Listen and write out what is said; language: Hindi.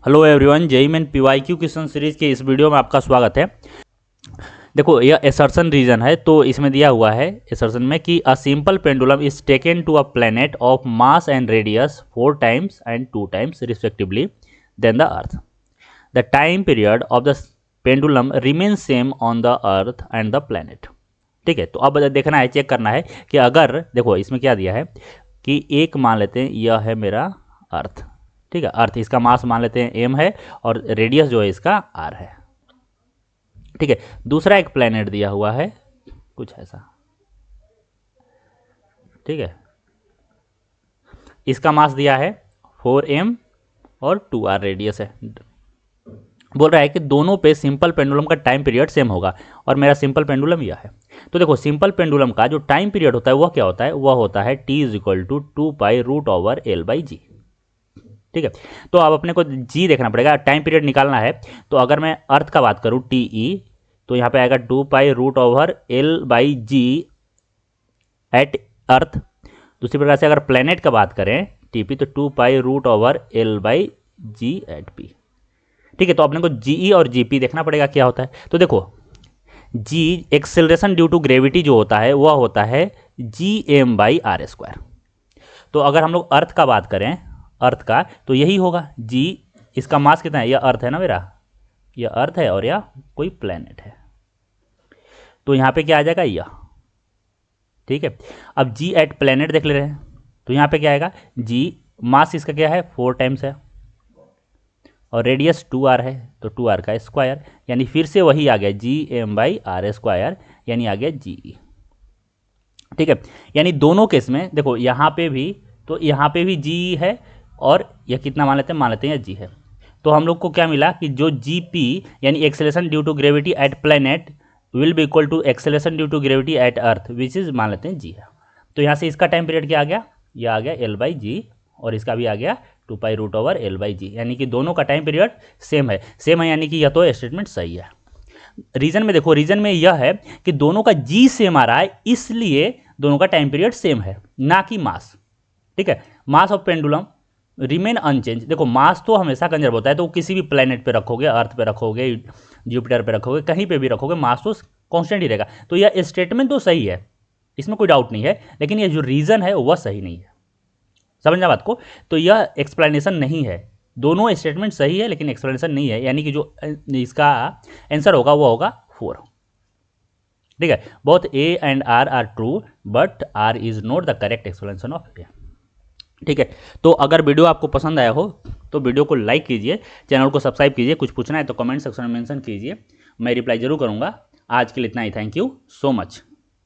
Hello everyone, JEE main PYQ question series के इस वीडियो में आपका स्वागत है। देखो, यह एसर्शन रीजन है, तो इसमें दिया हुआ है एसर्शन में कि a simple pendulum is taken to a planet of mass and radius 4 times and 2 times respectively then the earth. The time period of the pendulum remains same on the earth and the planet. ठीक है, तो अब देखना है, चेक करना है कि अगर देखो इसमें क्या दिया है कि एक मान लेते हैं यह है मेरा अर्थ। ठीक है, अर्थ, इसका मास मान लेते हैं m है और रेडियस जो है इसका r है। ठीक है, दूसरा एक प्लेनेट दिया हुआ है कुछ ऐसा। ठीक है, इसका मास दिया है 4m और 2r रेडियस है। बोल रहा है कि दोनों पे सिंपल पेंडुलम का टाइम पीरियड सेम होगा और मेरा सिंपल पेंडुलम यह है। तो देखो, सिंपल पेंडुलम का जो टाइम पीरियड होता है वह क्या होता है, वह होता है t = 2π√L/g। ठीक है, तो अब अपने को जी देखना पड़ेगा, टाइम पीरियड निकालना है। तो अगर मैं अर्थ का बात करूं टी ई, तो यहाँ पे आएगा 2π√L/g एट अर्थ। दूसरी प्रकार से अगर प्लेनेट का बात करें टीपी, तो 2π√L/g एट पी। ठीक है, तो अपने को जीई और जीपी देखना पड़ेगा क्या होता है। तो देखो, जी एक्सेलरेशन ड्यू टू ग्रेविटी जो होता है वह होता है gm/r²। तो अगर हम लोग अर्थ का बात करें, अर्थ का, तो यही होगा जी। इसका मास कितना है, यह अर्थ है ना मेरा, यह अर्थ है और यह कोई प्लेनेट है, तो यहाँ पे क्या आ जाएगा यह। ठीक है, अब जी एट प्लेनेट देख ले रहे हैं, तो यहाँ पे क्या आएगा, जी मास इसका क्या है 4 टाइम्स है और रेडियस 2r है, तो 2r का स्क्वायर, यानी फिर से वही आ गया gm/r², यानी आ गया जी। ठीक है, यानी दोनों केस में देखो, यहाँ पे भी, तो यहाँ पे भी जी है और यह कितना मान लेते हैं यह जी है। तो हम लोग को क्या मिला कि जो जी पी यानी acceleration due to gravity at planet will be equal to acceleration due to gravity at earth, which is मान लेते हैं जी है। तो यहाँ से इसका टाइम पीरियड क्या आ गया, यह आ गया L/g और इसका भी आ गया 2π√L/g, यानी कि दोनों का टाइम पीरियड सेम है। यानी कि यह तो स्टेटमेंट सही है। रीजन में देखो, रीजन में यह है कि दोनों का जी सेम आ रहा है, इसलिए दोनों का टाइम पीरियड सेम है, ना कि मास। ठीक है, mass of pendulum remain unchange. देखो, मास तो हमेशा कंजर्व होता है, तो किसी भी प्लेनेट पे रखोगे, अर्थ पे रखोगे, जुपिटर पे रखोगे, कहीं पे भी रखोगे, मास तो कांस्टेंट ही रहेगा। तो यह स्टेटमेंट तो सही है, इसमें कोई डाउट नहीं है, लेकिन यह जो रीजन है वह सही नहीं है। समझना बात को, तो यह एक्सप्लेनेशन नहीं है। दोनों स्टेटमेंट सही है लेकिन एक्सप्लेनेशन नहीं है, यानी कि जो इसका आंसर होगा वो होगा 4। ठीक है, both A and R are true but R is not the correct explanation of A. ठीक है, तो अगर वीडियो आपको पसंद आया हो तो वीडियो को लाइक कीजिए, चैनल को सब्सक्राइब कीजिए, कुछ पूछना है तो कमेंट सेक्शन में मेंशन कीजिए, मैं रिप्लाई जरूर करूंगा। आज के लिए इतना ही, थैंक यू सो मच।